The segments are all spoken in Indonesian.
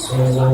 Kami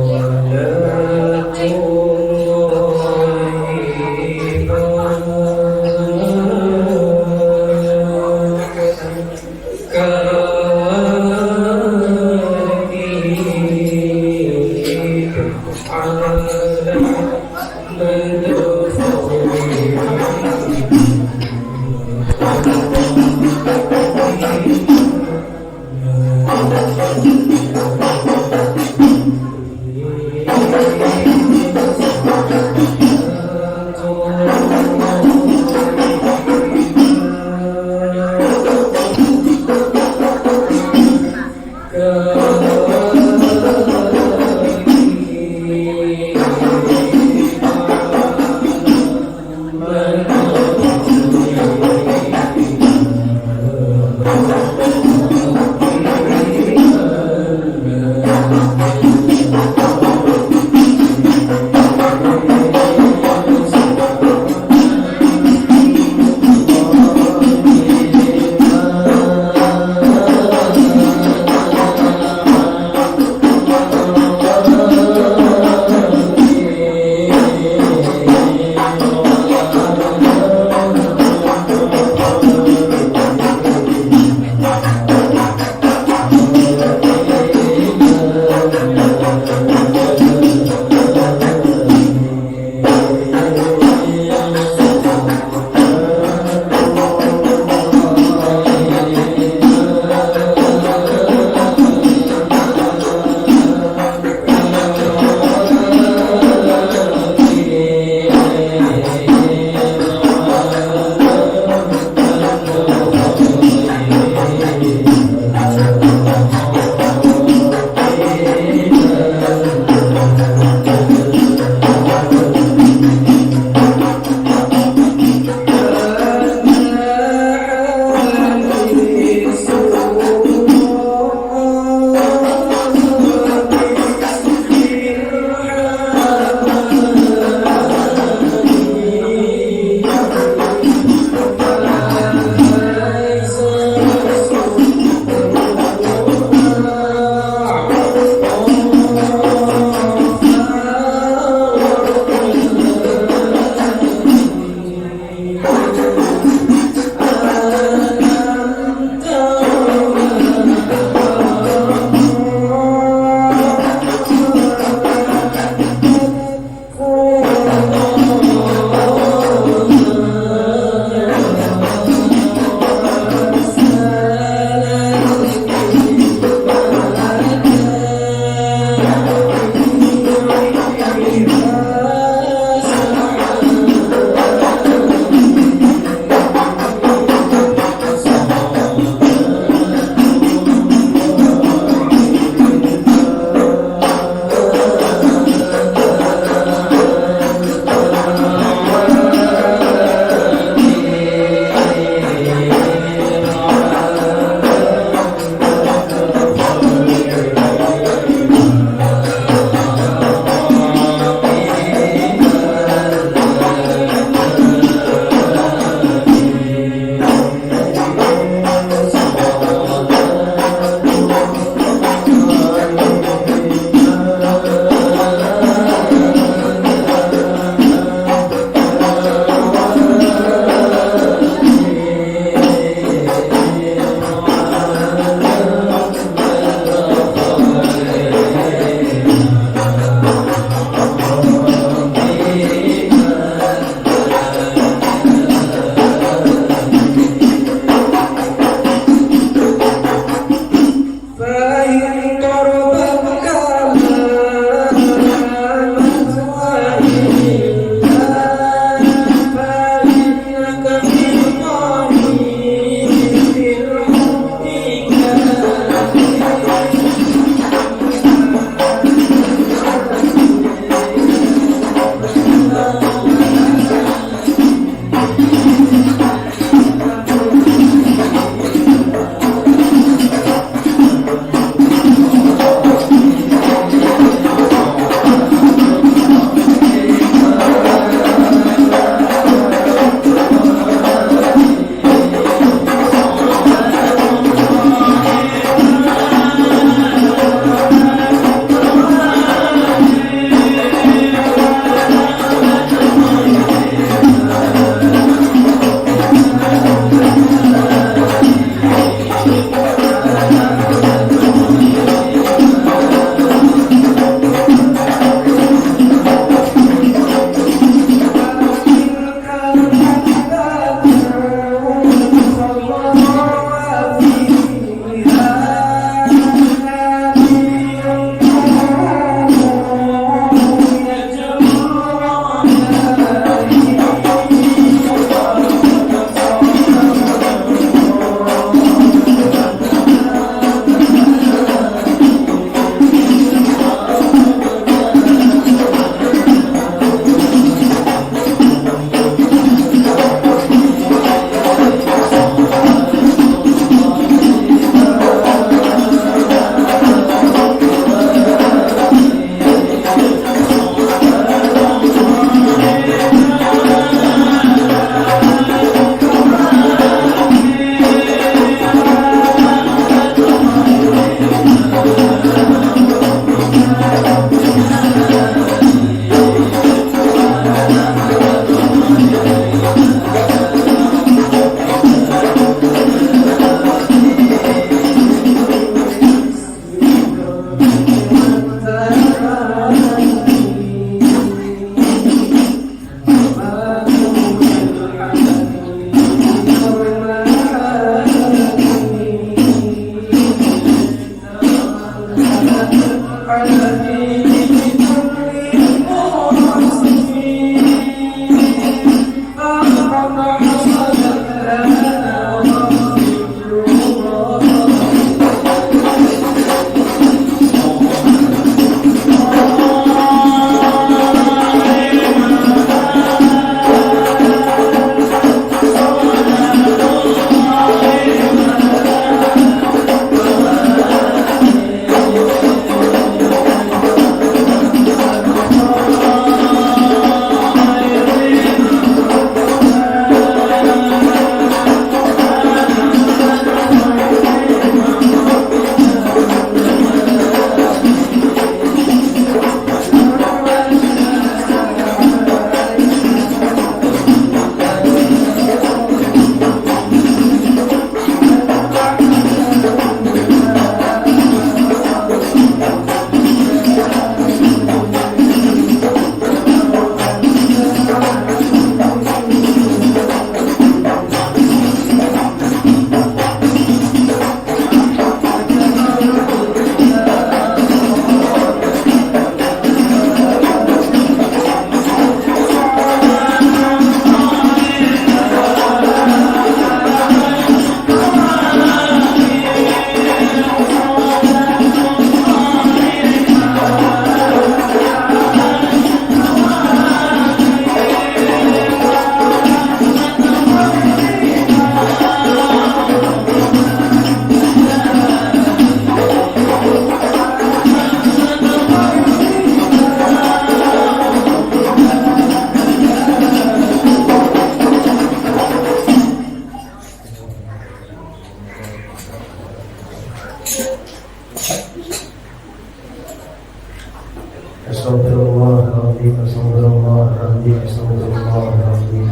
Astagfirullahaladzim, astagfirullahaladzim, astagfirullahaladzim.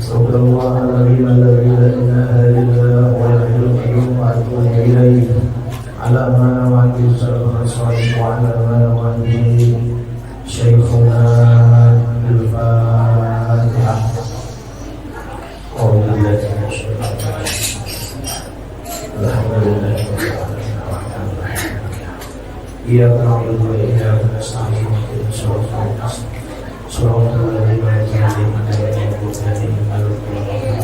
Astagfirullahaladzim, alladzi la ilaha illa huwal hayyul qayyum wa atubu ilaihi. Ala ma nawaitu sallallahu alaihi wa ala ma nawaitu Syekhuna Al-Fatihah. Alhamdulillah. Iyyaka na'budu wa iyyaka nasta'in. Shiratal ladzina an'amta 'alaihim ghairil maghdubi 'alaihim.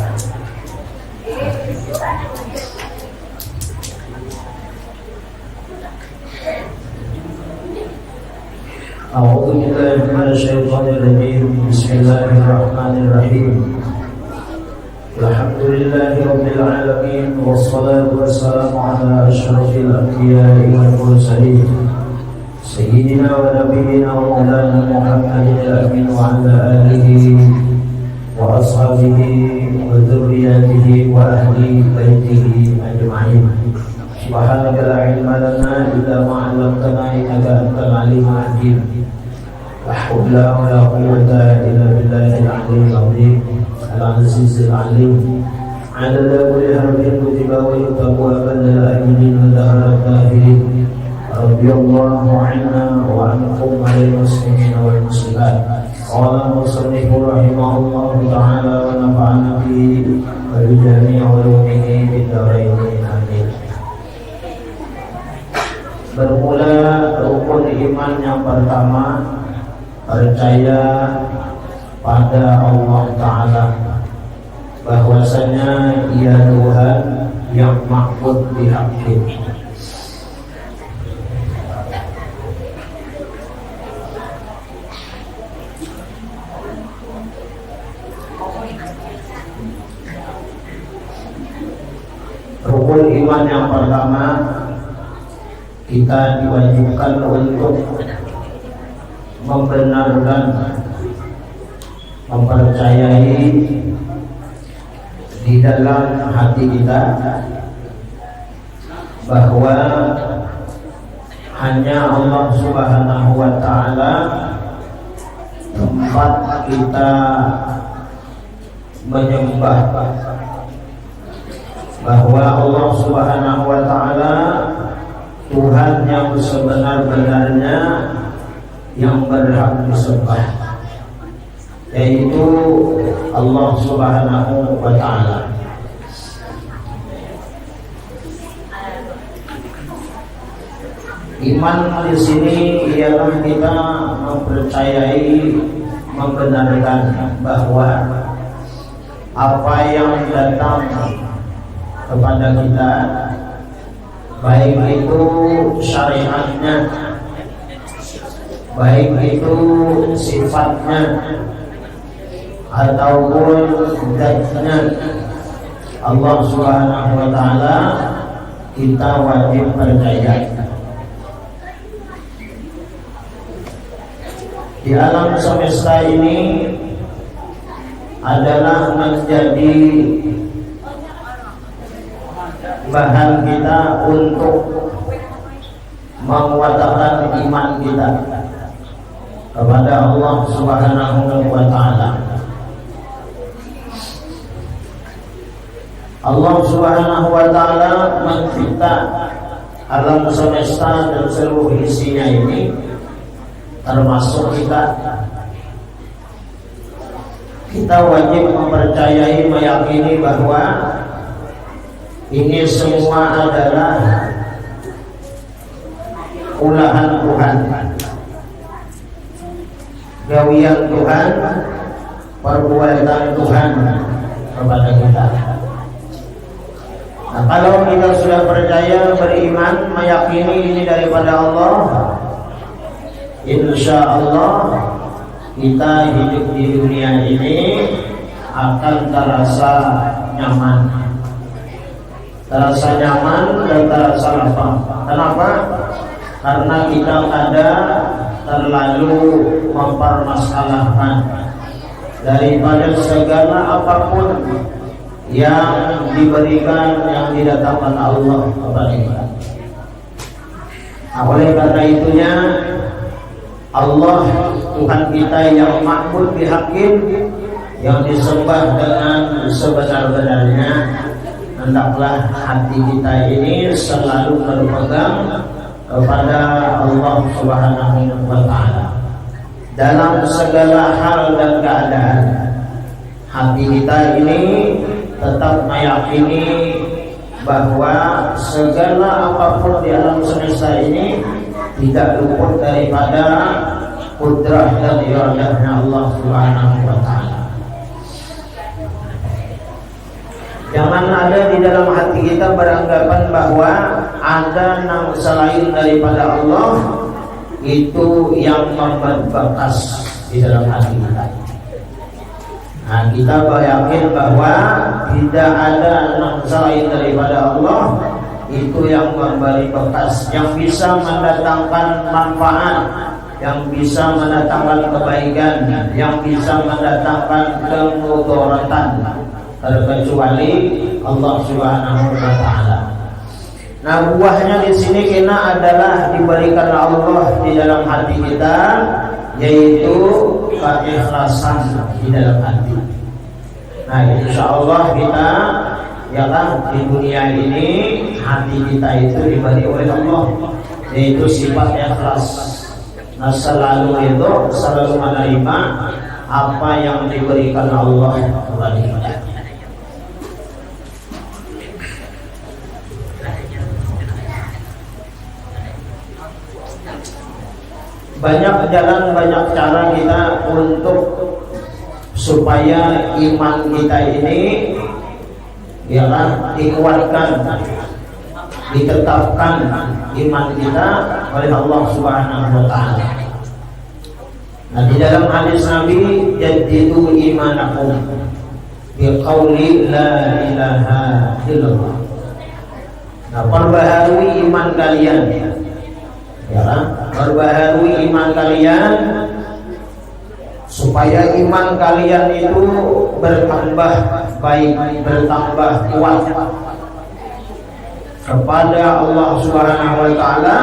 A'udzu billahi minasy syaithanir rajim. Bismillahirrahmanirrahim. Alhamdulillahi rabbil alamin wassalatu wassalamu ala asyrafil anbiya'i wal mursalin sayyidina wa nabiyyina wa maulana Muhammadin al-amin wa ala alihi wa ashabihi wa dzurriyyatihi wa ahli baitihi ajma'in. Subhanaka la ilma lana illa ma 'allamtana innaka antal alimul hakim. La haula wa la quwwata illa billahil aliyyil azim. Al-Aziz Al-Alim Adada kulli harfin kutiba wa yutabu abadal aminin wa dahara tahirin. Rabbiyallahu anna wa ankum alil muslimin wal muslimat. Qala musannifu rahimahullahu ta'ala wa nafa'ana bihi wa bijami'i ulumihi bid-dharain amin. Bermula rukun iman yang pertama, percaya pada Allah Ta'ala, bahwasanya Ia Tuhan yang ma'bud bihaqqin. Rukun iman yang pertama, kita diwajibkan untuk membenarkan, mempercayai di dalam hati kita bahwa hanya Allah Subhanahu wa ta'ala tempat kita menyembah, bahwa Allah Subhanahu wa ta'ala Tuhan yang sebenar-benarnya yang berhak disembah, yaitu Allah Subhanahu wa ta'ala. Iman di sini ialah kita mempercayai, membenarkan bahwa apa yang datang kepada kita, baik itu syariatnya, baik itu sifatnya ataupun zatnya, Allah Subhanahu wa ta'ala kita wajib percaya. Di alam semesta ini adalah menjadi bahan kita untuk menguatkan iman kita kepada Allah Subhanahu wa ta'ala. Allah Subhanahu wa ta'ala mencipta alam semesta dan seluruh isinya ini, termasuk kita. Kita wajib mempercayai, meyakini bahwa ini semua adalah ulahan Tuhan, gawian Tuhan, perbuatan Tuhan kepada kita. Nah, kalau kita sudah percaya, beriman, meyakini ini daripada Allah, insya Allah kita hidup di dunia ini akan terasa nyaman, terasa nyaman dan terasa lapang. Kenapa? Karena kita ada terlalu mempermasalahkan daripada segala apapun yang diberikan, yang didatangkan Allah kepada kita. Oleh karena itunya Allah Tuhan kita yang ma'bud bihaqqin, yang disembah dengan sebenar-benarnya, hendaklah hati kita ini selalu berpegang kepada Allah Subhanahu wa ta'ala dalam segala hal dan keadaan. Hati kita ini tetap meyakini bahwa segala apapun di alam semesta ini tidak luput daripada kudrah dan iradahnya Allah Subhanahu wa ta'ala. Jangan ada di dalam hati kita beranggapan bahwa ada yang selain daripada Allah itu yang membekas di dalam hati kita. Nah, kita yakin bahwa tidak ada yang selain daripada Allah itu yang memberi bekas, yang bisa mendatangkan manfaat, yang bisa mendatangkan kebaikan, yang bisa mendatangkan kemudaratan, terkecuali Allah Subhanahu wa ta'ala. Nah, buahnya di sini kena adalah diberikan Allah di dalam hati kita, yaitu keikhlasan di dalam hati. Nah, insyaallah kita ya kan di dunia ini hati kita itu diberi oleh Allah, yaitu sifat ikhlas. Nah, selalu menerima apa yang diberikan Allah kepada kita. Banyak jalan, banyak cara kita untuk supaya iman kita ini ya kan dikuatkan, ditetapkan iman kita oleh Allah Subhanahu wa ta'ala. Nah, di dalam hadis Nabi, jaddidu imanakum biqauli la ilaha illallah. Nah, perbaharui iman kalian, ya kan? Perbaharui iman kalian supaya iman kalian itu bertambah baik, bertambah kuat kepada Allah Subhanahu wa ta'ala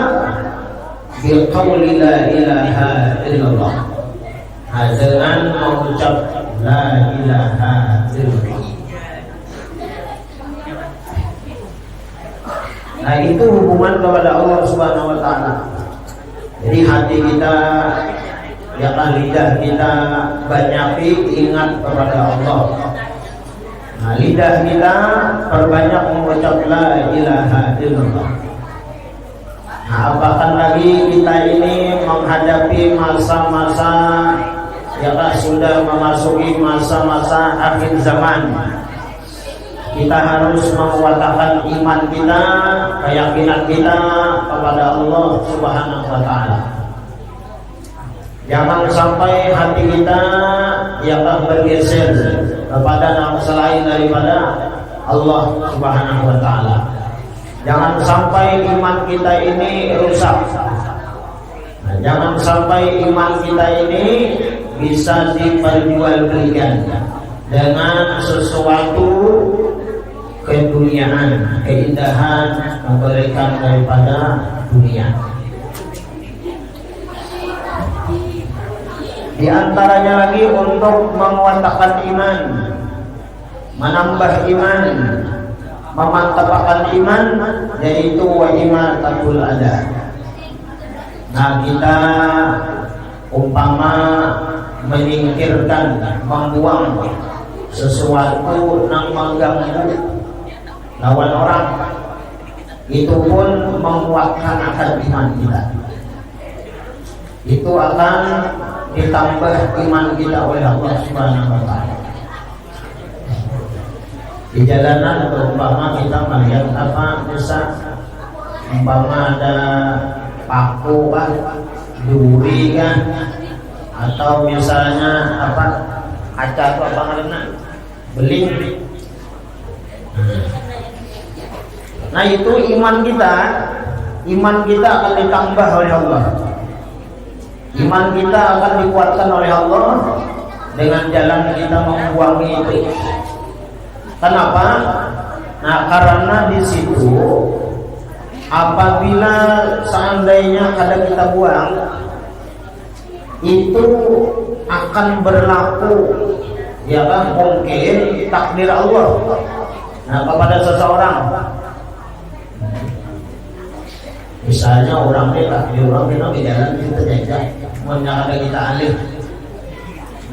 biqauli la ilaha illallah, dengan mengucap la ilaha illallah. Nah, itu hubungan kepada Allah Subhanahu wa ta'ala. Jadi hati kita, ya kan, lidah kita banyaki ingat kepada Allah. Nah, lidah kita perbanyak mengucap la ilaha illallah. Nah, apakah lagi kita ini menghadapi masa-masa, ya kan, sudah memasuki masa-masa akhir zaman. Kita harus menguatkan iman kita, keyakinan kita kepada Allah Subhanahu wa ta'ala. Jangan sampai hati kita yang bergeser kepada nama selain daripada Allah Subhanahu wa ta'ala. Jangan sampai iman kita ini rusak. Nah, jangan sampai iman kita ini bisa diperjualbelikan dengan sesuatu keduniaan, keindahan memberikan daripada dunia. Di antaranya lagi untuk menguatkan iman, menambah iman, memantapkan iman, yaitu wa imatatul adha. Nah, kita umpama menyingkirkan, membuang sesuatu yang mengganggu lawan orang, itu pun menguatkan akan iman kita. Itu akan ditambah iman kita oleh Allah Subhanahu wa ta'ala. Di jalanan umpama kita melihat apa, misal umpama ada paku kan, duri kan, atau misalnya apa, kaca atau apa namanya, beling. Nah, itu iman kita akan ditambah oleh Allah. Iman kita akan dikuatkan oleh Allah dengan jalan kita membuangi itu. Kenapa? Nah, karena di situ apabila seandainya kada kita buang, itu akan berlaku, ya kan, mungkin takdir Allah kepada seseorang. Misalnya orang ini takdir orang ini di jalan kita jajak, menyangka kita alih.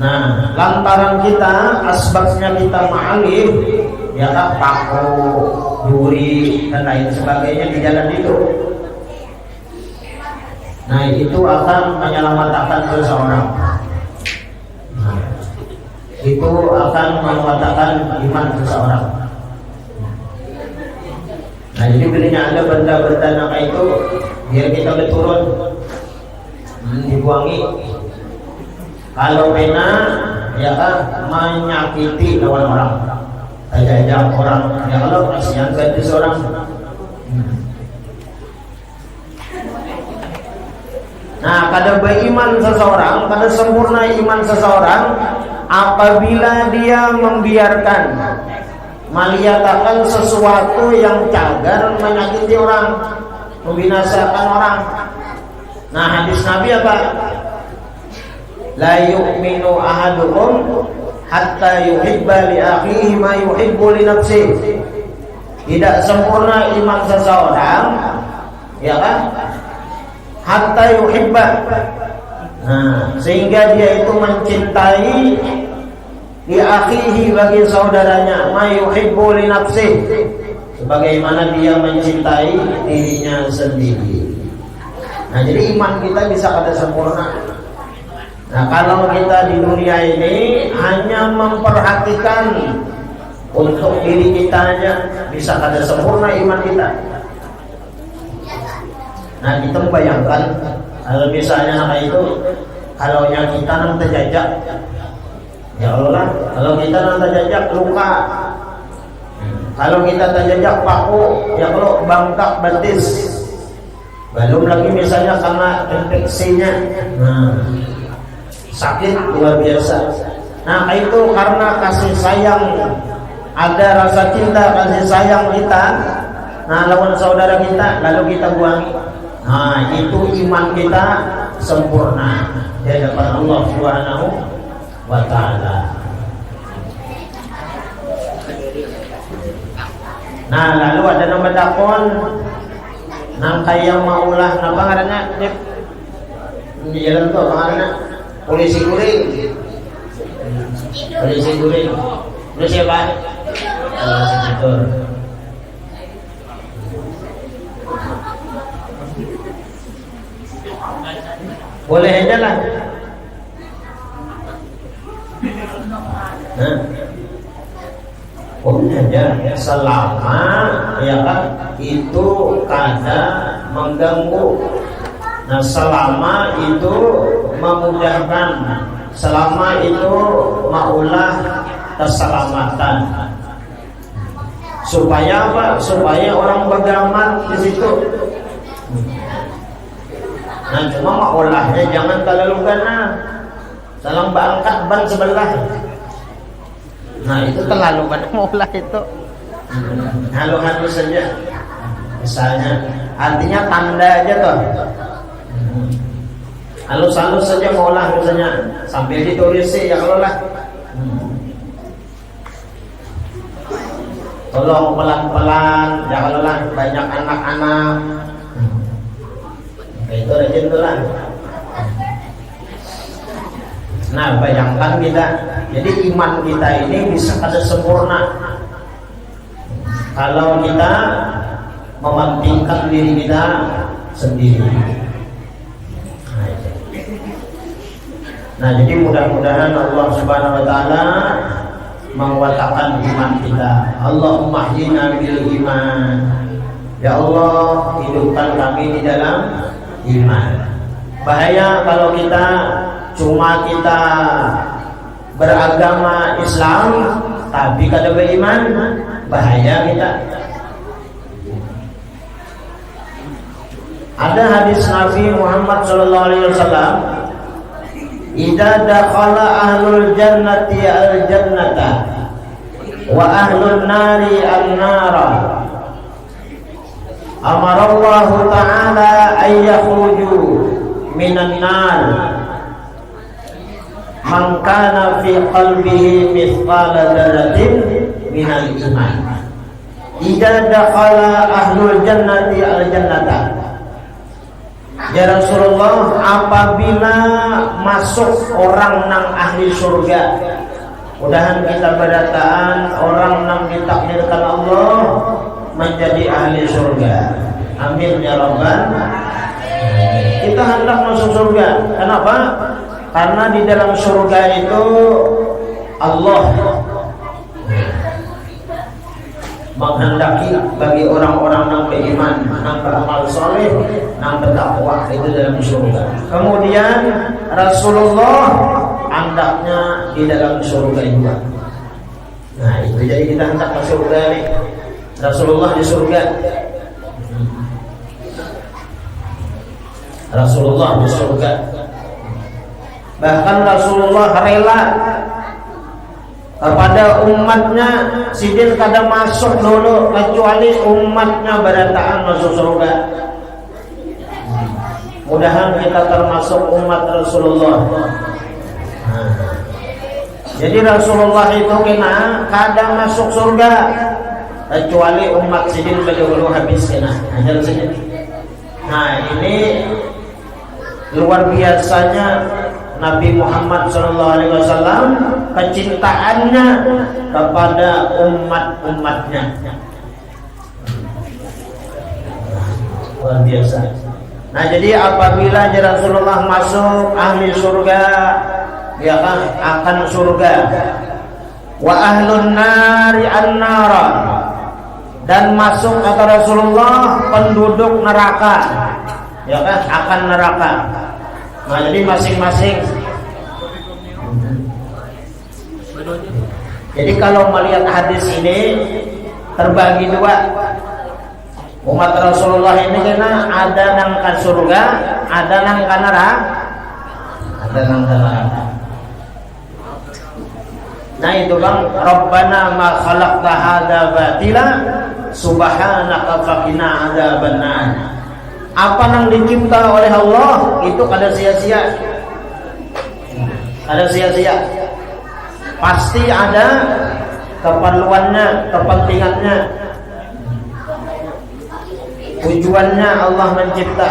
Nah, lantaran kita asbabnya kita ma'alif, ya kan, paku, duri dan lain sebagainya di jalan itu. Nah, itu akan menyelamatkan seseorang. Itu akan menguatkan iman seseorang. Nah, jadi bila ada benda-benda nama itu, biar kita berturun, dibuangi. Kalau pena, ya kan, menyakiti lawan orang, ajak orang, ya kalau kasihan ke seorang. Nah, kada beriman seseorang, kada sempurna iman seseorang apabila dia membiarkan, melihatkan sesuatu yang cagar menyakiti orang, membinasakan orang. Nah, hadis Nabi apa? La yu'minu ahadukum hatta yuhibba li akhihi ma yuhibbu li nafsihi. Tidak sempurna iman seseorang, ya kan? Hatta yuhibba. Nah, sehingga dia itu mencintai li akhihi bagi saudaranya ma yuhibbu li nafsihi, sebagaimana dia mencintai dirinya sendiri. Nah, jadi iman kita bisa kada sempurna. Nah, kalau kita di dunia ini hanya memperhatikan untuk diri kita aja, bisa kada sempurna iman kita. Nah, kita bayangkan kalau misalnya kayak itu, kalau yang kita nang terjajak, ya Allah, kalau kita nang terjajak luka, kalau kita terjajak paku, ya kalau bangkak betis, belum lagi misalnya karena infeksinya, sakit luar biasa. Nah, itu karena kasih sayang, ada rasa cinta, kasih sayang kita, nah lawan saudara kita, lalu kita buangi. Nah, itu iman kita sempurna di hadapan Allah Subhanahu wa ta'ala. Nah, lalu ada nama dakon nang kaya maulah, napa ngarannya? Di jalan tuh ngarannya polisi guring. Polisi guring. Lu siapa? Betul. Boleh aja lah. Nah, boleh aja selama, ya kan, itu kada mengganggu. Nah, selama itu memudahkan, selama itu maulah keselamatan. Supaya apa? Supaya orang beramal di situ. Nah, cuma maulahnya jangan terlalu gana, salang berangkat ban sebelah. Nah, itu terlalu gana maulah itu. Halus-halus saja. Misalnya, artinya tanda aja tuh. Halus-halus saja maulah misalnya, sambil ditulis sih ya kalau lah. Tolong pelan-pelan, ya kalau lah banyak anak-anak. Itu rajin tuh lah. Nah, bayangkan kita, jadi iman kita ini bisa kada sempurna kalau kita mementingkan diri kita sendiri. Nah, jadi mudah-mudahan Allah Subhanahu wa ta'ala menguatkan iman kita. Allahumma ahyina bil iman. Ya Allah, hidupkan kami di dalam iman. Bahaya kalau kita cuma kita beragama Islam tapi kada beriman, bahaya kita. Ada hadis Nabi Muhammad sallallahu alaihi wasallam, "Idza dakhala ahlul jannati al-jannata wa ahlun nari an-nara, amarallahu ta'ala ay yakhruju minan nar man kana fi qalbihi mithqala dzarratin minal iman idza dakhala ahlul jannati al jannata. Ya Rasulullah, apabila masuk orang nang ahli surga, mudahan kita berataan orang nang ditakdirkan Allah menjadi ahli surga. Amin ya rabbal. Kita hendak masuk surga. Kenapa? Karena di dalam surga itu Allah menghendaki bagi orang-orang yang beriman, yang beramal soleh, yang bertakwa, itu dalam surga. Kemudian Rasulullah hendaknya di dalam surga juga. Nah itu jadi kita hendak ke surga nih. Rasulullah di surga. Rasulullah di surga. Bahkan Rasulullah rela kepada umatnya, sidin kada masuk dulu kecuali umatnya berataan masuk surga. Mudahan kita termasuk umat Rasulullah. Jadi Rasulullah itu kena kada masuk surga kecuali umat sidin berdahulu habis kena. Ajar saja. Nah ini luar biasanya Nabi Muhammad SAW, kecintaannya kepada umat-umatnya luar biasa. Nah jadi apabila Rasulullah masuk ahli surga, dia akan surga. Wa ahlun nari an-nara, dan masuk kata Rasulullah penduduk neraka, ya kan, akan neraka. Nah jadi masing-masing. Jadi kalau melihat hadis ini terbagi dua. Umat Rasulullah ini kena ada nang ke surga, ada nang ke neraka, ada nang ke neraka. Nah itu bang, Rabbana ma khalaqta hadza batila subhanaka faqina adzabannar. Apa yang dicipta oleh Allah itu kada sia-sia, kada sia-sia. Pasti ada keperluannya, kepentingannya, tujuannya Allah mencipta.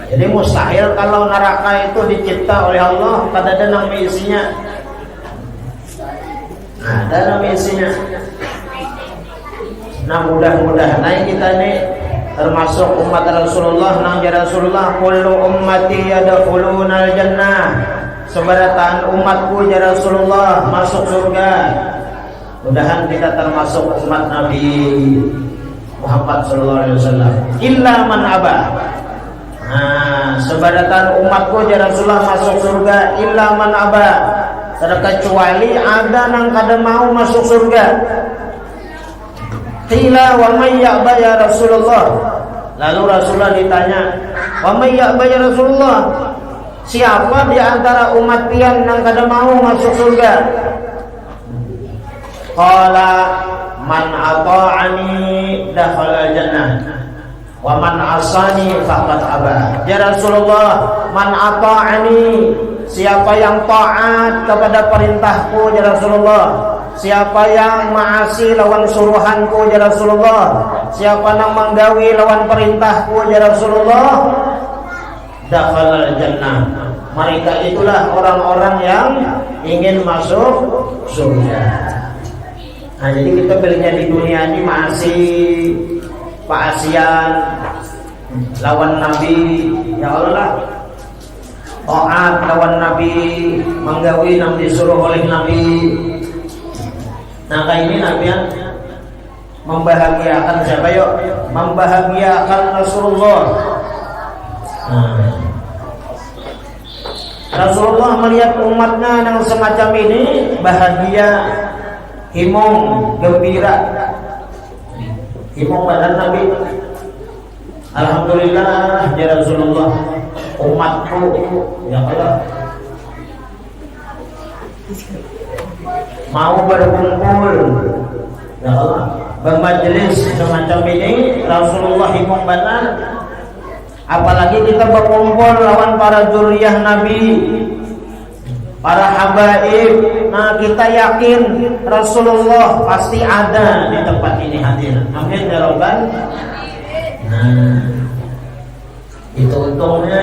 Jadi mustahil kalau neraka itu dicipta oleh Allah kada ada nama isinya. Ada nama isinya. Nah mudah-mudahan kita ini termasuk umat Rasulullah. Nang Rasulullah kullu ummati yadkhulunal jannah. Sebaratan umatku ya Rasulullah masuk surga. Mudahan kita termasuk umat Nabi Muhammad SAW. Illa man aba. Nah, sebaratan umatku ya Rasulullah masuk surga. Illa man aba. Terkecuali ada nang kada mau masuk surga. Qila wa may ya'ba ya Rasulullah. Lalu Rasulullah ditanya, wa may ya'ba ya Rasulullah, siapa di antara umat pian yang kada mau masuk surga? Qala man ata'ani dakhala jannah wa man asani faqad aba. Ya Rasulullah, man ata'ani, siapa yang taat kepada perintahku ya Rasulullah, siapa yang maasi lawan suruhanku ya Rasulullah, siapa yang menggawi lawan perintahku ya Rasulullah, dakhala jannah. Mereka itulah orang-orang yang ingin masuk surga. Nah jadi kita pilihnya di dunia ini masih paasian lawan Nabi, ya Allah, taat lawan Nabi, menggawi yang disuruh oleh Nabi. Nah kayak ini Nabi yang membahagiakan siapa yuk? Membahagiakan Rasulullah. Rasulullah melihat umatnya yang semacam ini bahagia, himong, gembira, himong badan Nabi. Alhamdulillah ya Rasulullah, umatku ya Allah mau berkumpul ya Allah bermajelis semacam ini. Rasulullah himong badan Apalagi kita berkumpul lawan para zuriyah Nabi, para habaib. Nah, kita yakin Rasulullah pasti ada di tempat ini hadir. Amin ya rabbal. Nah, itu untungnya.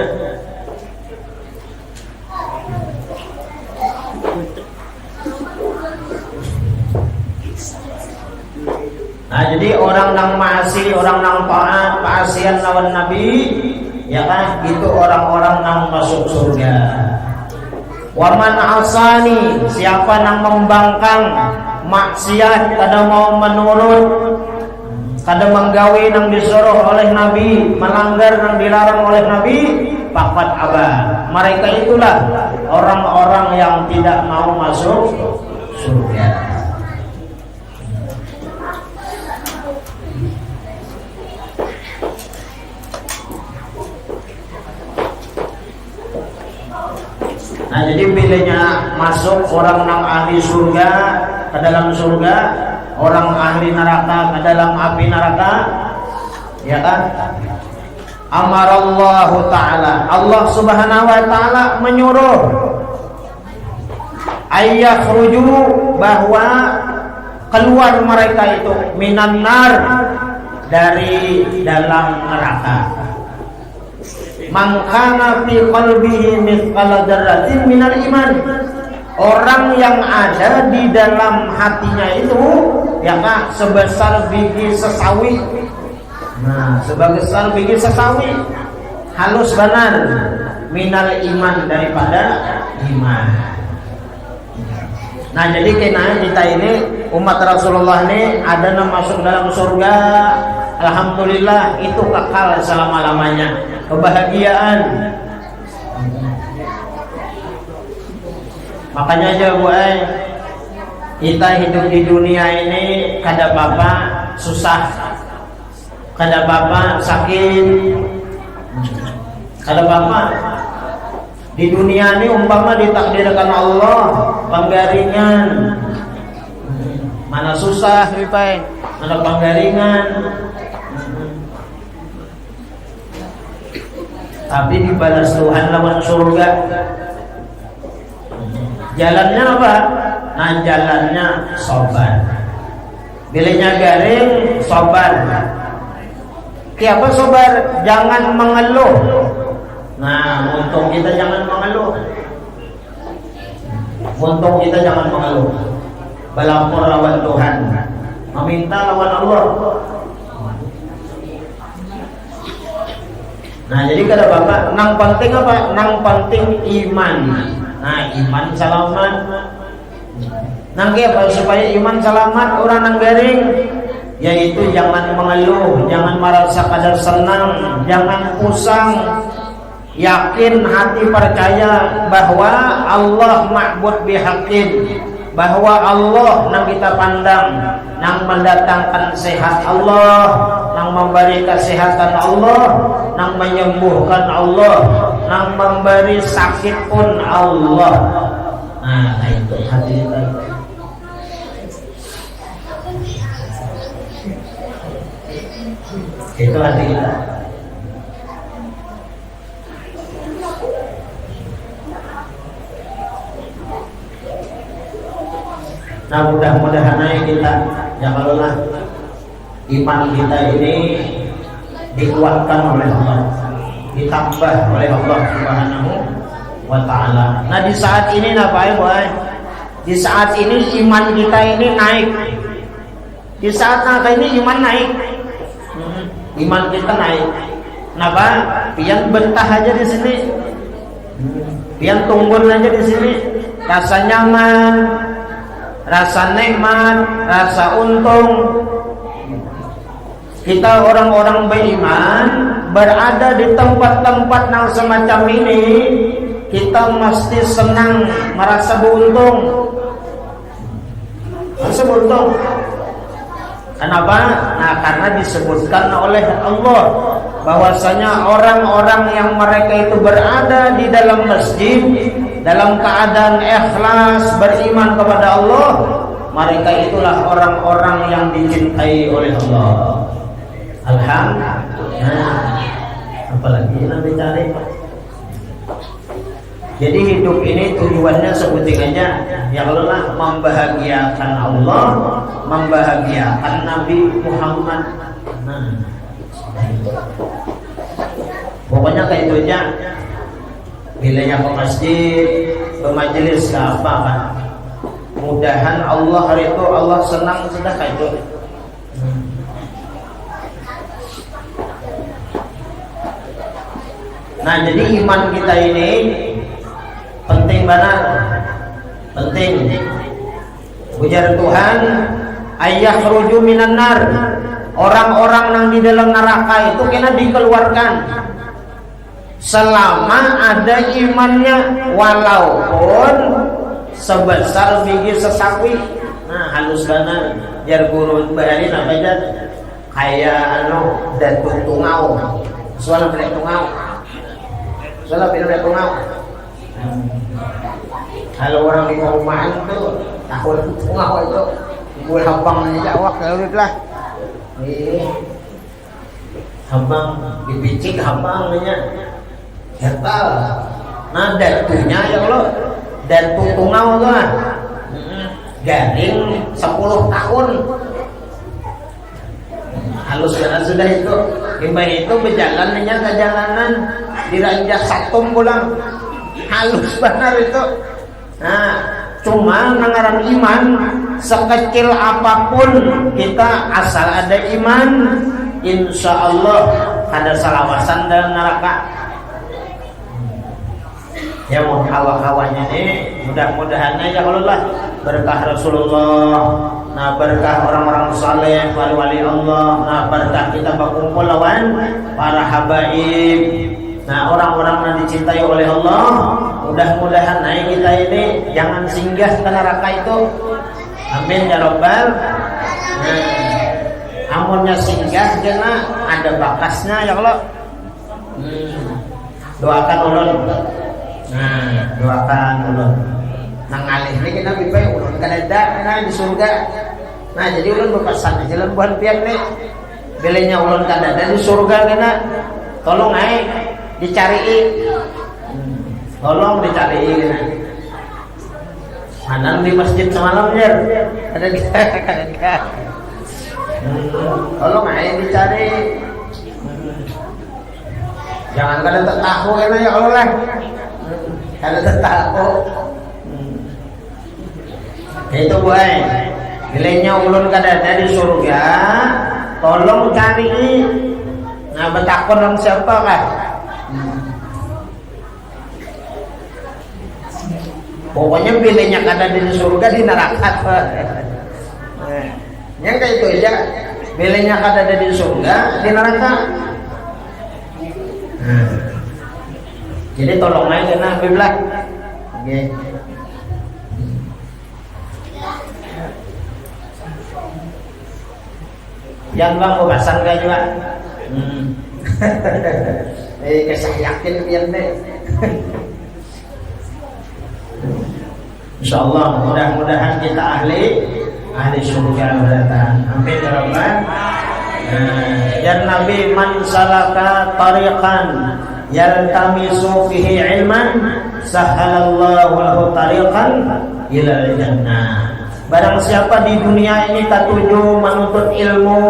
Nah, jadi orang nang maasi, orang nang taat, paasian lawan Nabi, ya kan? Itu orang-orang nang masuk surga. Waman asani, siapa nang membangkang maksiat, kada mau menurut, kada menggawe nang disuruh oleh Nabi, melanggar nang dilarang oleh Nabi, faqad aba. Mereka itulah orang-orang yang tidak mau masuk surga. Nah, jadi bilanya masuk orang nang ahli surga ke dalam surga, orang ahli neraka ke dalam api neraka, ya kan? Amarallahu ta'ala, Allah subhanahu wa ta'ala menyuruh ayyakhruju, bahwa keluar mereka itu minan nar, dari dalam neraka. Man kana fi qalbihi mithqala dzarratin minal iman, orang yang ada di dalam hatinya itu ya kan sebesar biji sesawi. Nah, sebesar biji sesawi, halus benar, minal iman, daripada iman. Nah, jadi kena kita ini umat Rasulullah ini ada yang masuk dalam surga, alhamdulillah, itu kekal selama-lamanya, kebahagiaan. Makanya aja kita hidup di dunia ini kada apa-apa susah, kada apa-apa sakit, kada apa-apa. Di dunia ini umpama ditakdirkan Allah penggaringan, mana susah ripai, mana penggaringan. Tapi dibalas Tuhan lawan surga. Jalannya apa? Nah, jalannya sabar. Bilanya garing, sabar. Siapa sabar? Jangan mengeluh. Nah, untung kita jangan mengeluh. Untung kita jangan mengeluh. Berlapor lawan Tuhan, meminta lawan Allah. Nah, jadi kata Bapak, nang penting apa? Nang penting iman. Nah, iman selamat. Nang apa supaya iman selamat orang nang garing? Yaitu jangan mengeluh, jangan merasa kadar senang, jangan pusang. Yakin hati percaya bahwa Allah ma'bud bihaqqin, bahwa Allah nang kita pandang, nang mendatangkan sehat Allah, nang memberi kesehatan Allah, nang menyembuhkan Allah, nang memberi sakit pun Allah. Nah, itu hati kita. Itu hati kita. Nah, mudah-mudahan kita, ya kalaulah iman kita ini dikuatkan oleh Allah, ditambah oleh Allah Subhanahu wa ta'ala. Nah, di saat ini di saat ini iman kita ini naik. Di saat ini iman naik. Iman kita naik. Kenapa? Pian bentah aja di sini. Pian tunggun aja di sini. Rasa nyaman, rasa nikmat, rasa untung. Kita orang-orang beriman berada di tempat-tempat yang semacam ini, kita mesti senang, merasa beruntung. Merasa beruntung. Kenapa? Nah, karena disebutkan oleh Allah bahwasanya orang-orang yang mereka itu berada di dalam masjid dalam keadaan ikhlas beriman kepada Allah, mereka itulah orang-orang yang dicintai oleh Allah. Alhamdulillah. apalagi yang dicari. Jadi hidup ini tujuannya sebetulnya ya Allah membahagiakan Allah, membahagiakan Nabi Muhammad. Nah, pokoknya kayak itu aja. Bilanya ke masjid, ke majelis, ke apa kan. Mudahan Allah hari itu Allah senang sudah kayak itu. Nah, jadi iman kita ini penting banget, penting. Ujar Tuhan, ayah ruju minan nar. Orang-orang yang di dalam neraka itu kena dikeluarkan selama ada imannya, walaupun sebesar biji sesawi. Nah, halus banget. Biar guru bayarin apa aja kayak datuk tungau. Soalnya beli tungau. Soalnya beli tungau. Kalau orang di perumahan tuh takut tungau itu, gue habang aja awak kalau lah. Habang dipicik habang namanya. Hetal. Nah, datunya ya Allah, datu tungau tuh lah. Garing 10 tahun. Halus banget sudah itu. Imba itu berjalannya ke jalanan diranjak satum pulang. Halus banget itu. Nah, cuma nangaran iman sekecil apapun kita asal ada iman, insya Allah ada salawasan dalam neraka. Ya mau hawa-hawanya nih, mudah-mudahan aja kalau lah berkah Rasulullah, nah berkah orang-orang saleh, wali-wali Allah, nah berkah kita berkumpul lawan para habaib, nah orang-orang yang dicintai oleh Allah. Mudah-mudahan naik kita ini jangan singgah ke neraka itu. Amin ya rabbal. Nah, amunnya singgah jangan ada bakasnya ya Allah. Doakan ulun. Nah, doakan ulun. Nang alih ini kita bipai ulun kadada nah di surga. Nah, jadi ulun berpesan di jalan buan pian nih. Bilenya ulun kadada di surga kena. Tolong ae dicariin. Tolong dicariin. Mana di masjid semalam ya? Ada di tolong ae dicari. Jangan kada tahu kena ya Allah lah. Kada tahu. Itu boy. Bilenya ulun kada ada di surga, tolong cari. Nah, betakon orang siapa kah? Pokoknya bilenya kada di surga di neraka. Yang kayak itu aja. Bilenya kada ada di surga di neraka. Jadi tolong aja kena biblah. Oke. Yang bang mau pasang gak juga? Kesah yakin biar deh. Insyaallah mudah-mudahan kita ahli surga berdatang. Amin ya rabbal. Dan Nabi man salaka tariqan yaltamisu fihi ilman sahalallahu lahu tariqan ilal jannah. Barang siapa di dunia ini tak tuju menuntut ilmu,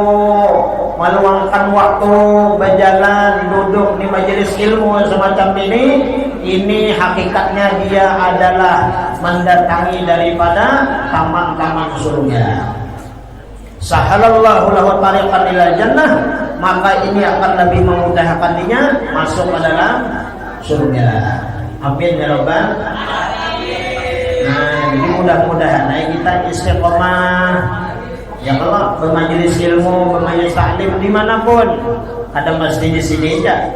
meluangkan waktu, berjalan, duduk di majelis ilmu semacam ini hakikatnya dia adalah mendatangi daripada taman-taman surga. Sahalallahu lahu tariqan ilal jannah, maka ini akan lebih memudahkan dia masuk ke dalam surga. Amin ya rabbal. Nah, jadi mudah-mudahan kita istiqomah ya Allah bermajelis ilmu, bermajelis taklim dimanapun, ada mesti di sini aja.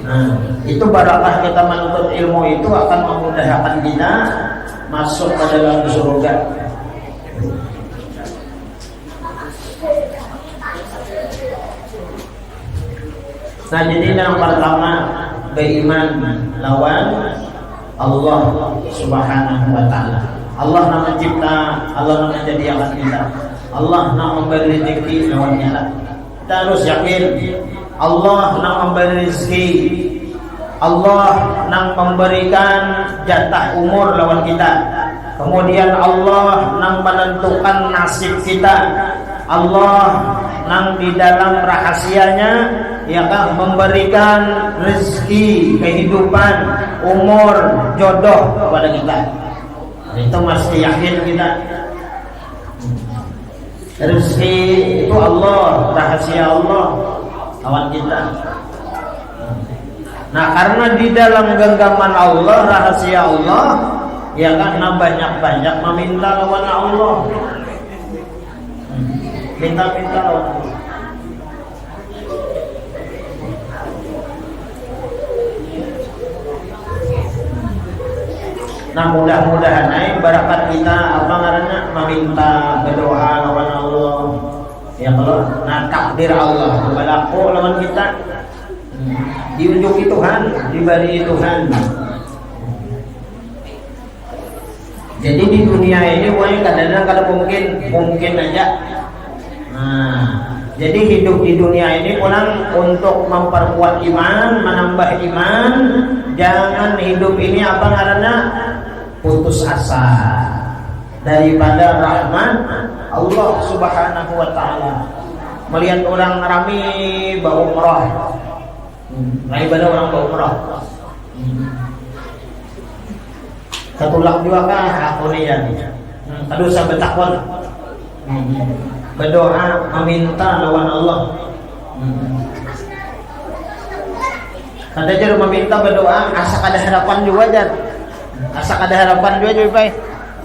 Nah, itu barakah kita menuntut ilmu itu akan memudahkan kita masuk ke dalam surga. Nah, jadi yang pertama beriman lawan Allah Subhanahu wa taala. Allah yang mencipta, Allah yang menjadikan kita. Allah yang memberi rezeki lawan kita. Kita harus yakin Allah nang memberi rezeki, Allah nang memberikan jatah umur lawan kita. Kemudian Allah nang menentukan nasib kita. Allah nang di dalam rahasianya ya kan memberikan rezeki, kehidupan, umur, jodoh kepada kita. Itu mesti yakin kita. Rezeki itu Allah, rahasia Allah lawan kita. Nah, karena di dalam genggaman Allah, rahasia Allah, ya karena banyak-banyak meminta lawan Allah. Minta-minta lawan Allah. Nah, mudah-mudahan barakat kita apa ngaranna meminta berdoa lawan Allah. Ya kalau nah takdir Allah berlaku lawan kita. Diunjuki Tuhan, diberi Tuhan. Jadi di dunia ini kadang-kadang kalau mungkin aja. Nah, jadi hidup di dunia ini pulang untuk memperkuat iman, menambah iman. Jangan hidup ini apa karena putus asa daripada rahmat Allah Subhanahu wa taala. Melihat orang ramai bau umrah. Daripada orang bau umrah. Ketulak juga kah aku nih ya. Aduh saya bertakwa. Berdoa meminta lawan Allah. Kada jar meminta berdoa asa kada harapan juga jar. Asa kada harapan juga Pak.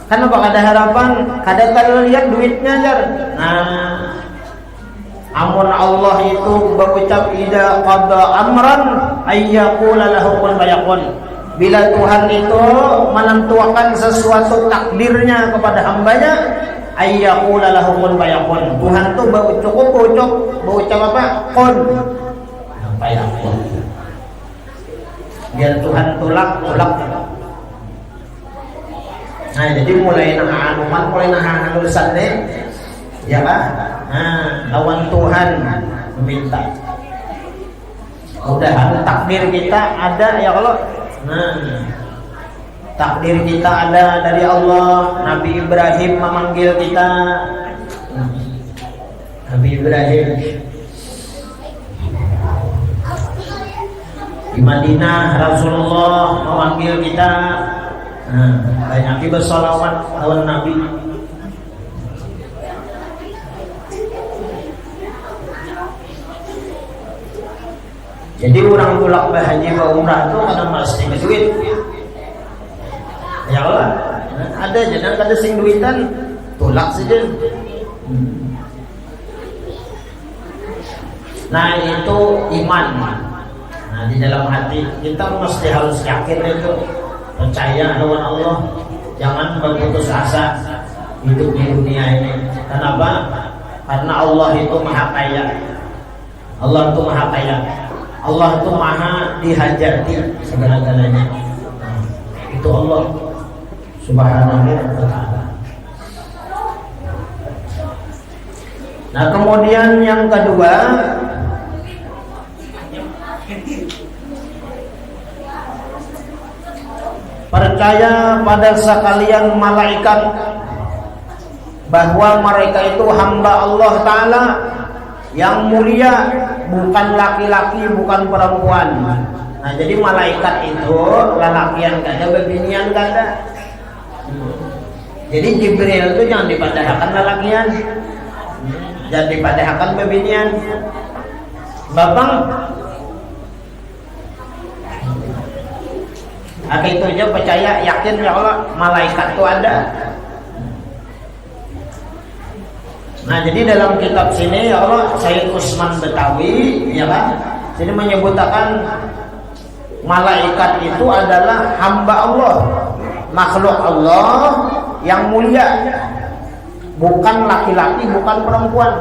Kan apa kada harapan? Kada lihat duitnya jar. Nah, amun Allah itu berucap idza qada amran ayyaqula lahu kun fayakun. Bila Tuhan itu menentukan sesuatu takdirnya kepada hambanya, ayyaqula lahu kun fayakun. Tuhan tuh berucap apa? Kun fayakun. Biar Tuhan tulak. Nah, jadi mulai halusan deh, ya kan? Nah, lawan Tuhan meminta. Mudah takdir kita ada ya kalau. Nah, takdir kita ada dari Allah. Nabi Ibrahim memanggil kita. Nabi Ibrahim di Madinah, Rasulullah memanggil kita. Nah, banyak bersolawat lawan Nabi. Jadi orang tulak berhaji umrah itu kadang mesti duit. Ya Allah, ada jangan kada sing duitan tulak saja. Nah, itu iman. Nah, di dalam hati kita mesti harus yakin itu. Percaya lawan Allah, jangan berputus asa hidup di dunia ini. Kenapa? Karena Allah itu maha kaya. Allah itu maha kaya. Allah itu maha dihajati segala-galanya. Itu Allah Subhanahu wa ta'ala. Nah, kemudian yang kedua, percaya pada sekalian malaikat, bahwa mereka itu hamba Allah Ta'ala yang mulia, bukan laki-laki, bukan perempuan. Nah, jadi malaikat itu lelakian kada, bebinian kada. Jadi Jibril itu jangan dipadahkan lelakian, jangan dipadahkan bebinian. Bapak itu aja percaya, yakin ya Allah malaikat itu ada. Nah, jadi dalam kitab sini ya Allah Sayyid Usman Betawi ya kan, sini menyebutkan malaikat itu adalah hamba Allah, makhluk Allah yang mulia, bukan laki-laki, bukan perempuan,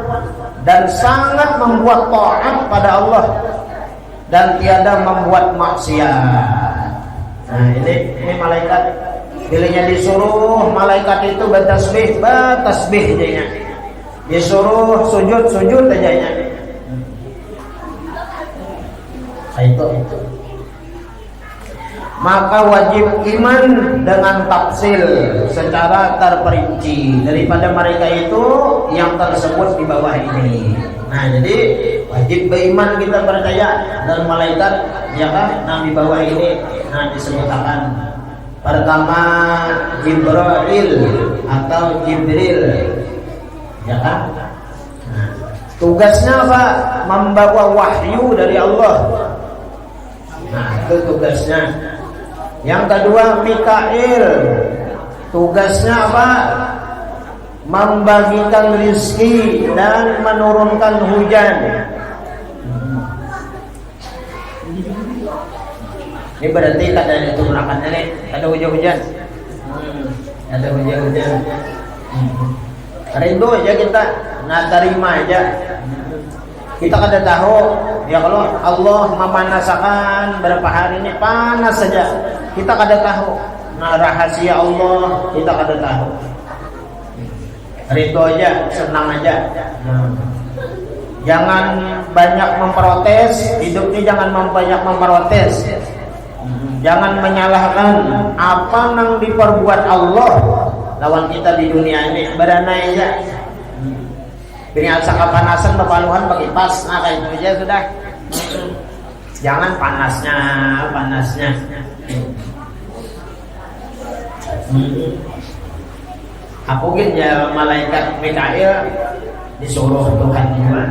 dan sangat membuat taat pada Allah dan tiada membuat maksiat. Nah, ini malaikat bilanya disuruh malaikat itu bertasbih jadinya. Disuruh sujud aja nya. Itu. Maka wajib iman dengan tafsil secara terperinci daripada mereka itu yang tersebut di bawah ini. Nah, jadi wajib beriman kita percaya dan malaikat ya kan, nah di bawah ini nah disebutkan pertama Jibril atau Jibril ya kan. Nah, tugasnya apa? Membawa wahyu dari Allah. Nah, itu tugasnya. Yang kedua Mikail, tugasnya apa? Membagikan rizki dan menurunkan hujan. Ini berarti kada diturunkan ini, ada hujan-hujan. Ada hujan-hujan. Rindu aja kita, nah terima aja. Kita kada tahu ya kalau Allah memanasakan berapa hari ini panas saja. Kita kada tahu. Nah rahasia Allah kita kada tahu. Rindu aja, senang aja. Jangan banyak memprotes, hidup ini jangan banyak memprotes. Jangan menyalahkan apa yang diperbuat Allah lawan kita di dunia ini. Beranai aja. Dengan kepanasan kepaluhan pakai pas, nah kayak itu aja sudah. Jangan panasnya. Aku gitu ya malaikat Mikail disuruh Tuhan juga.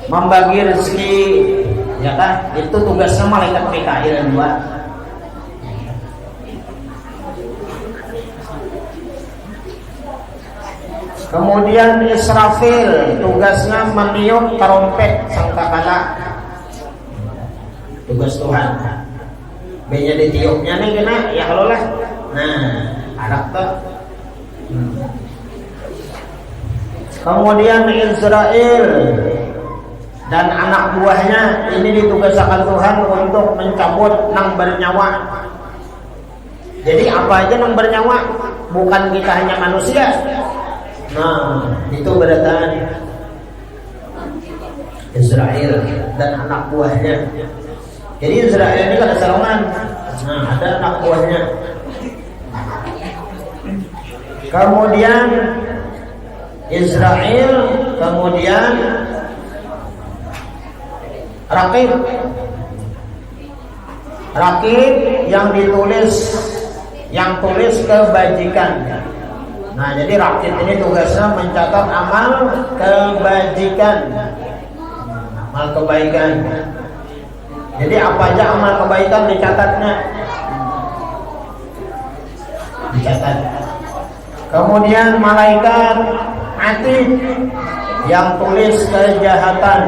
Membagi rezeki, ya kan? Itu tugasnya malaikat Mikail juga. Kemudian Israfil tugasnya meniup trompet sangkakala. Tugas Tuhan. Benya ditiupnya nih kena ya kalau lah. Nah, harap tuh. Kemudian Israel dan anak buahnya ini ditugaskan Tuhan untuk mencabut nang bernyawa. Jadi apa aja nang bernyawa, bukan kita hanya manusia. Nah, itu berarti Israel dan anak buahnya. Jadi Israel ini ada salongan. Nah, ada anak buahnya. Kemudian Israel, kemudian Rakib yang tulis kebajikan. Nah, jadi rakib ini tugasnya mencatat amal kebajikan, amal kebaikan. Jadi apa aja amal kebaikan dicatatnya, dicatat. Kemudian malaikat atid yang tulis kejahatan.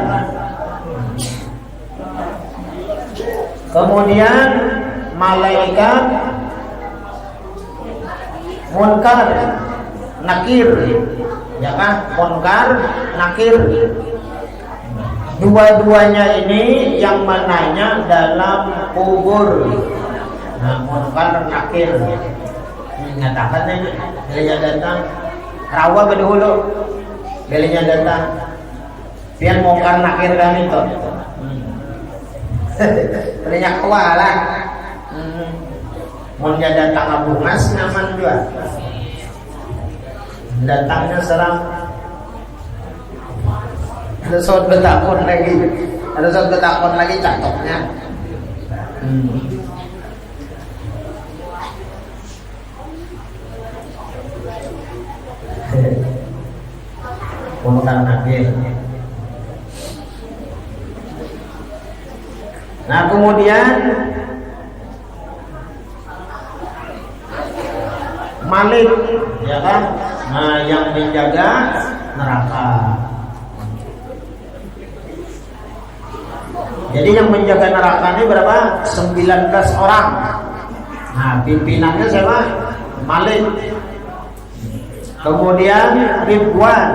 Kemudian malaikat munkar nakir, ya kan? Munkar nakir. Dua-duanya ini yang mananya dalam kubur. Nah, munkar nakir. Mengatakan aja, belinya datang. Rawa berdahulu, belinya datang. Pian munkar nakir kan itu. Belinya kuala. Mau datang Abu Mas nyaman juga. Datangnya serang. Ada saat betakun lagi cakoknya. Munkar nakir. Nah, kemudian Malik, ya kan? Nah, yang menjaga neraka. Jadi yang menjaga neraka ini berapa? 19 orang. Nah, pimpinannya siapa? Malik. Kemudian Ridwan.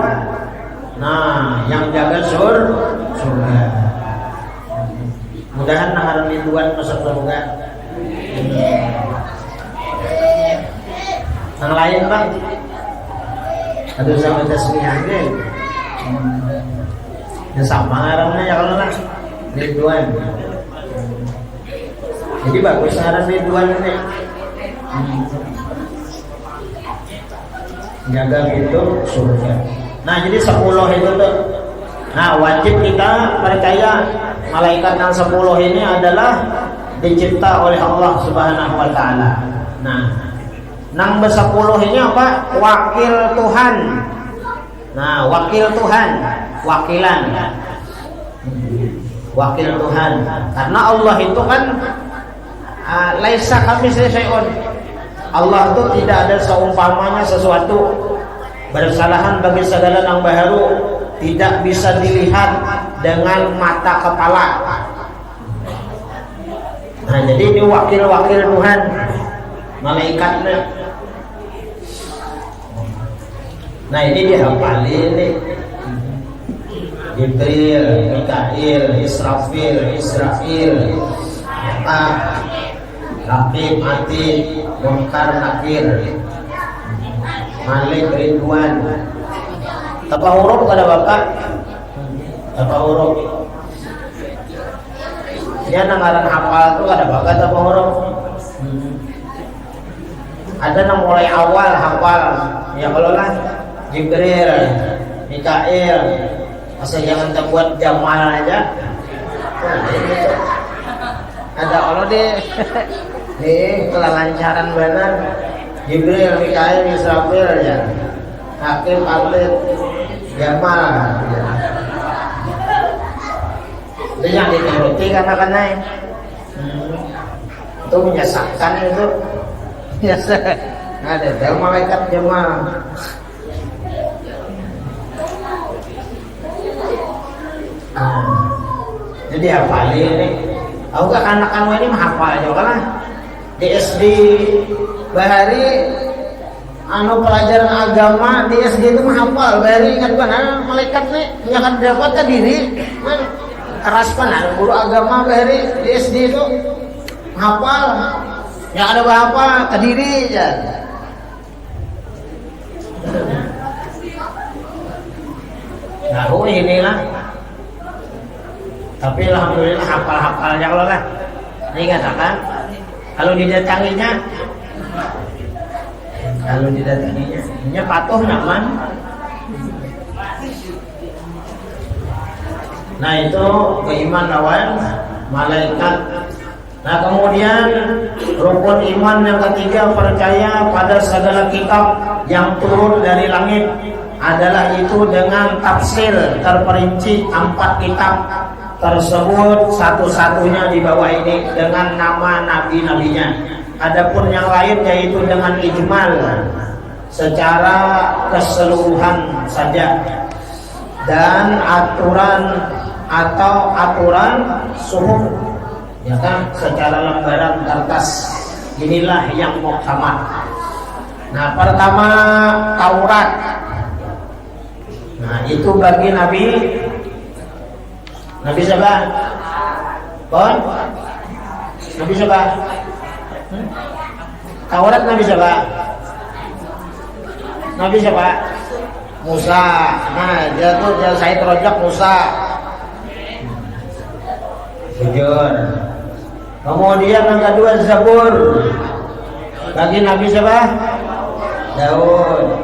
Nah, yang jaga surga. Mudahan nahar Ridwan masuk surga. Yang lain bang, ada sama tasmiyahnya. Ya sama ngarannya ya kalau lah Ridwan. Jadi bagus ngaran Ridwan ini. Jaga gitu surga. Nah jadi 10 itu tuh. Nah wajib kita percaya malaikat yang 10 ini adalah dicipta oleh Allah Subhanahu wa taala. Nah, nang be-10 ini apa? Wakil Tuhan. Nah, wakil Tuhan, wakilan. Wakil Tuhan. Karena Allah itu kan laisa kamitslihi syai'un. Allah itu tidak ada seumpamanya sesuatu. Bersalahan bagi segala yang baharu, tidak bisa dilihat dengan mata kepala. Nah, jadi ini wakil-wakil Tuhan, malaikatnya. Nah, ini dihafalin nih. Jibril, Mikail, Israfil, Raqib, Atid, Munkar, Nakir, Malik, Ridwan. Apa huruf pada bapak? Apa huruf? Dia ngaran hafal tuh ada bakat apa huruf? Ada yang mulai awal hafal. Ya kalau lah Jibril, Mikail, asal jangan terbuat Jamal aja. Ada Allah deh. Nih kelancaran benar. Jibril, Mikail, Israfil ya. Hakim, Atid, Jamal. Itu yang dituruti karena itu menyesakan itu. Biasa. Ada malaikat Jamal. Jadi hafalin nih. Aku gak anak-anak ini menghafal aja kan di SD Bahari pelajaran agama di SD itu menghafal. Bahari ingat kan malaikat nih yang dapat ke diri keras kan guru agama Bahari di SD itu menghafal yang ada apa ke diri aja. Nah inilah. Tapi alhamdulillah hafal-hafal ya Allah lah. Ini katakan kalau didatanginya ini patuh nyaman. Nah itu keiman lawan malaikat. Nah kemudian rukun iman yang ketiga percaya pada segala kitab yang turun dari langit adalah itu dengan tafsir terperinci 4 kitab tersebut satu-satunya di bawah ini dengan nama nabi-nabinya. Adapun yang lain yaitu dengan ijmal secara keseluruhan saja dan aturan suhuf ya kan secara lembaran kertas. Inilah yang muktamad. Nah pertama Taurat. Nah itu bagi Nabi siapa? Kon? Nabi siapa? Taurat Nabi siapa? Nabi siapa? Musa. Nah dia saya terojak Musa. Jujur. Kemudian yang kedua Zabur. Bagi Nabi siapa? Daud.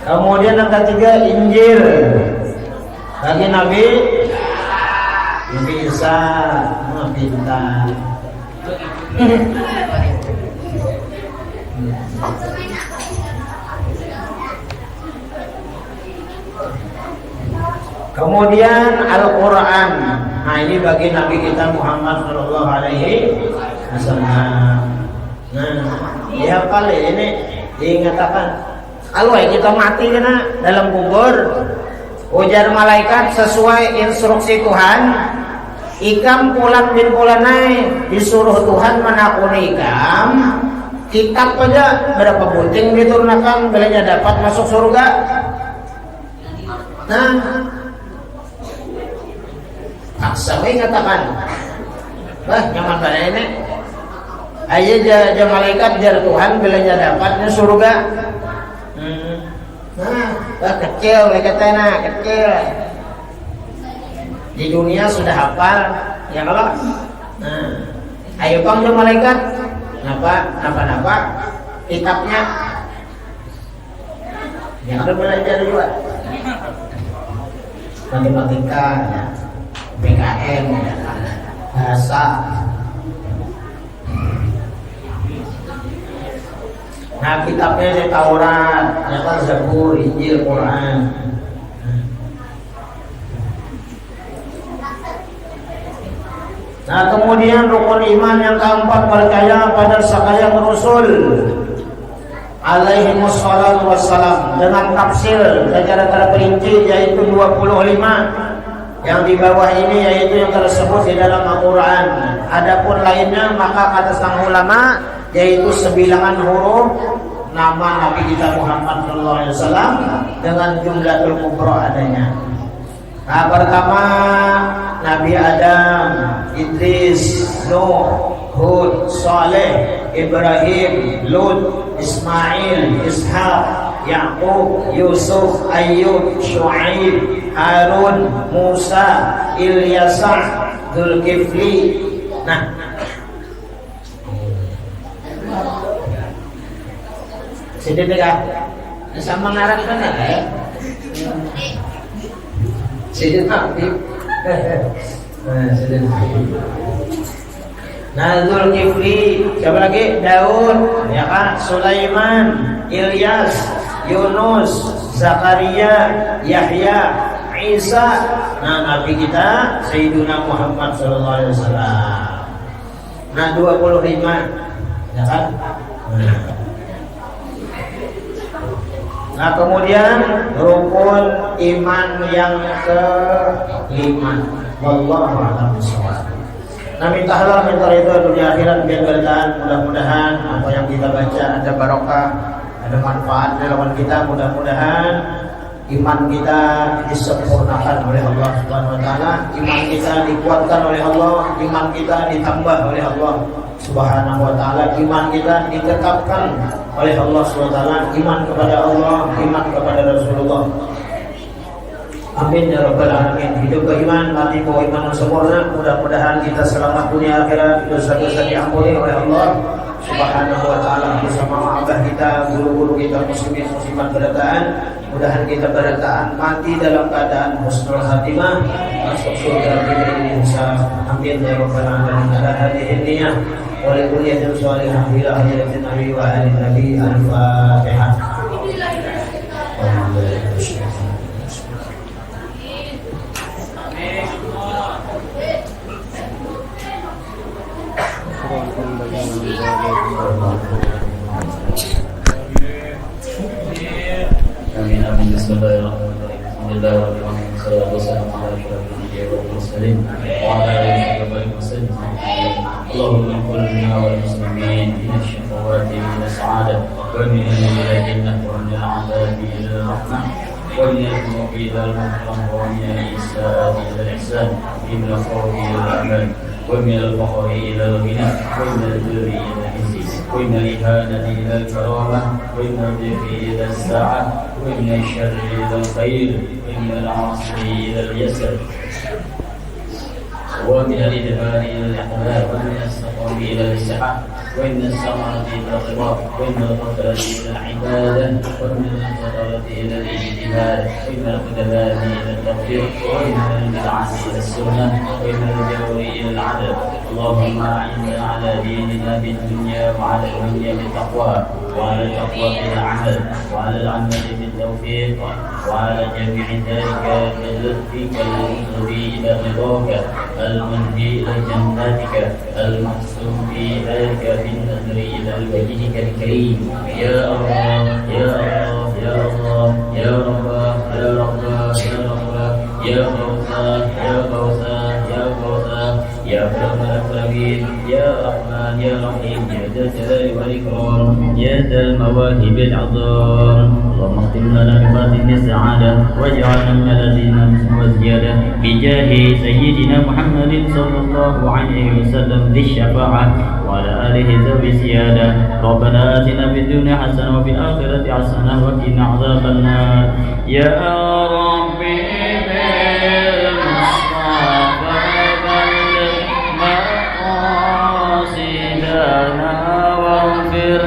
Kemudian yang ketiga Injil. Bagi Nabi Isa. Pintar. Kemudian Al-Quran. Nah ini bagi Nabi kita Muhammad Sallallahu Alaihi Wasallam. Nah ya kali ini diingatakan kalau kita mati kena dalam kubur, ujar malaikat sesuai instruksi Tuhan, ikam pulan bin pulanai disuruh Tuhan menakuni ikam, kitab aja berapa bunting diturunkan belanja dapat masuk surga. Nah paksa mengatakan bah nyaman mana ini aja malaikat jar Tuhan belanja dapatnya surga. Nah Kecil leketena, kecil. Di dunia sudah hafal, ya kalau. Nah, ayo panggil malaikat. Napa kitabnya. Yang harus belajar juga. Matematika, ya. PKN, ya. Bahasa. Nah, kitabnya Taurat, Zabur, Injil, Quran. Nah, kemudian rukun iman yang keempat percaya pada sekalian Rasul alaihi wassalatu wassalam dengan tafsir secara terperinci yaitu 25. Yang di bawah ini yaitu yang tersebut di dalam Al-Quran. Adapun lainnya maka kata sang ulama yaitu 9 huruf nama Nabi kita Muhammad SAW dengan jumlatul kubra adanya. Nah, pertama Nabi Adam, Idris, Nuh, Hud, Saleh, Ibrahim, Lut, Ismail, Ishaq, Yaqub, Yusuf, Ayyub, Shu'aib, Harun, Musa, Ilyasa, Dzulkifli. Nah, sedih kan? Sama ngarang kan ya? Sedih nanti. Sedih nanti. Nah, Dzulkifli, siapa lagi? Daud, ya kan? Sulaiman, Ilyas, Yunus, Zakaria, Yahya, Isa. Nah, Nabi kita Sayyiduna Muhammad SAW. Nah, 25, ya kan? Nah, kemudian rukun iman yang ke-5. Wallahu a'lam bishawab. Nah, mintalah minta itu dunia akhirat biar bertahan. Mudah-mudahan apa yang kita baca ada barokah, ada manfaat dalam kita. Mudah-mudahan iman kita disempurnakan oleh Allah Subhanahu wa taala, iman kita dikuatkan oleh Allah, iman kita ditambah oleh Allah Subhanahu wa taala, iman kita ditetapkan oleh Allah Subhanahu wa taala, iman kepada Allah, iman kepada Rasulullah. Amin ya rabbal alamin. Hidup beriman, mati bawa iman yang sempurna. Mudah-mudahan kita selamat dunia akhirat, dosa-dosa diampuni oleh Allah Subhanahu wa taala bersama abah kita, guru-guru kita, muslimin muslimat berataan. Mudahan kita berataan mati dalam keadaan husnul khatimah, masuk surga bila insya. Amin ya rabbal alamin. Ala hadhihi niyah wa li kulli salihah ila hadirin nabi wa ali nabi. Al-Fatihah. Amin amin. Bismillahirrahmanirrahim. Alhamdulillah wassalatu wassalamu ala asyrofil anbiya'i wal mursalin wa ala alihi wa sahbihi. Allahumma qul lana wal muslimin min asy-syahawati min as-sa'adah wa min al-jannah wa min al-'adhabi ila rahmah wa min al-mawqi ila al-mahram wa min al-isa'ati ila al-ihsan min al-khawfi ila al-amal wa min al-fakhri ila al-ghina wa min al-birri ila al-izzi وإن الإهانة إلى الكرامة وإن الضيق إلى الساعة وإن الشر إلى الخير وإن العصر إلى اليسر ومن الإدبار إلى الإحلال ومن السقم إلى الصحة وإن الثمرة إلى الرضا وإن القدرة إلى العبادة ومن القدرة إلى الاجتهاد وإن القدرات إلى التوفيق وإن البدعة إلى السنة وإن الجور إلى العدل. اللهم أعنا على ديننا بالدنيا وعلى الدنيا بالتقوى وعلى التقوى بالعمل وعلى العمل بالتوفيق وعلى جميع ذلك بلطفك المقتضي إلى رضاك المهدي إلى جناتك المحسوم في ذلك بالنذر إلى وجهك الكريم. يا الله يا الله يا الله يا رب يا رب يا رب يا غوثا يا غوثا يا غوثا يا أكرم الأكرمين يا رحمن يا رحيم يا ذا الجلال والإكرام يا ذا المواهب العظام. اللهم اختم لنا بخاتم السعادة واجعلنا من الذين والزيادة بجاه سيدنا محمد صلى الله عليه وسلم ذي الشفاعة وعلى آله ذوي الزيادة. ربنا آتنا في الدنيا حسنة وفي الآخرة حسنة وقنا عذاب النار. يا ربي بالمصطفى بلغ مقاصدنا واغفر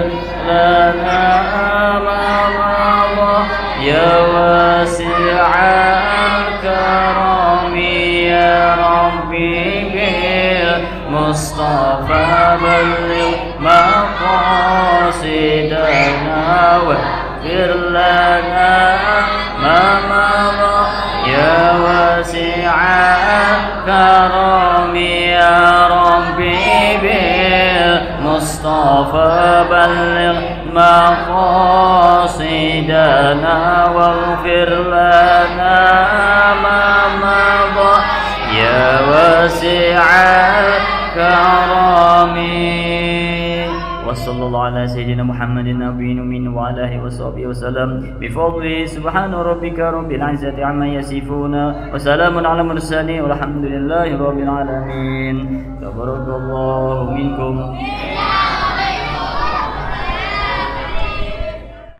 لنا ما مضى يا واسع الكرم يا ربي بالمصطفى بلغ مقاصدنا واغفر لنا ما مضى يا واسع الكرم يا ربي بالمصطفى بلغ مقاصدنا واغفر لنا ما مضى يا واسع الكرم. وصلى الله على سيدنا محمد النبي الأمين وعلى آله وصحبه وسلم بفضله. سبحان ربك رب العزة عما يصفون وسلام على المرسلين والحمد لله رب العالمين. تبارك الله منكم.